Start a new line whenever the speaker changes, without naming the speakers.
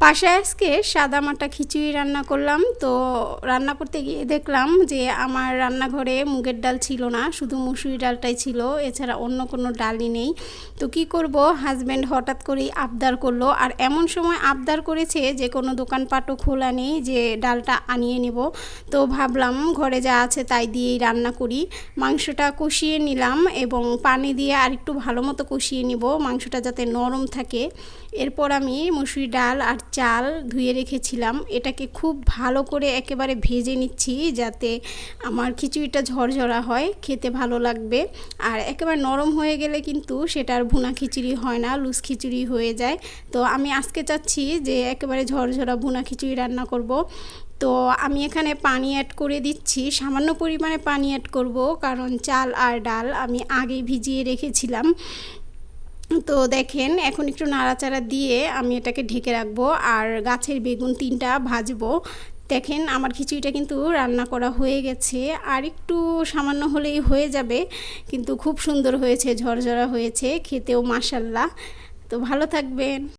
বাসায় আজকে সাদামাটা খিচুড়ি রান্না করলাম। তো রান্না করতে গিয়ে দেখলাম যে আমার রান্নাঘরে মুগের ডাল ছিল না, শুধু মুসুরি ডালটাই ছিল, এছাড়া অন্য কোনো ডালই নেই। তো কি করব, হাজব্যান্ড হঠাৎ করেই আবদার করলো, আর এমন সময় আবদার করেছে যে কোনো দোকানপাটও খোলা নেই যে ডালটা আনিয়ে নেব। তো ভাবলাম ঘরে যা আছে তাই দিয়েই রান্না করি। মাংসটা কষিয়ে নিলাম এবং পানি দিয়ে আরেকটু ভালো মতো কষিয়ে নিব, মাংসটা যাতে নরম থাকে। এরপর আমি মুসুরি ডাল আর চাল ধুয়ে রেখেছিলাম, এটাকে খুব ভালো করে একেবারে ভেজে নিচ্ছি যাতে আমার খিচুড়িটা ঝরঝরা হয়, খেতে ভালো লাগবে। আর একেবারে নরম হয়ে গেলে কিন্তু সেটা আর ভুনা খিচুড়ি হয় না, লুজ খিচুড়ি হয়ে যায়। তো আমি আজকে চাচ্ছি যে একেবারে ঝরঝরা ভুনা খিচুড়ি রান্না করব। তো আমি এখানে পানি অ্যাড করে দিচ্ছি, সামান্য পরিমাণে পানি অ্যাড করব, কারণ চাল আর ডাল আমি আগেই ভিজিয়ে রেখেছিলাম। তো দেখেন এখন একটু নাড়াচাড়া দিয়ে আমি এটাকে ঢেকে রাখবো, আর গাছের বেগুন 3টা ভাজবো। দেখেন আমার খিচুড়িটা কিন্তু রান্না করা হয়ে গেছে, আর একটু সামান্য হলেই হয়ে যাবে, কিন্তু খুব সুন্দর হয়েছে, ঝরঝরা হয়েছে, খেতেও মাশাল্লাহ। তো ভালো থাকবেন।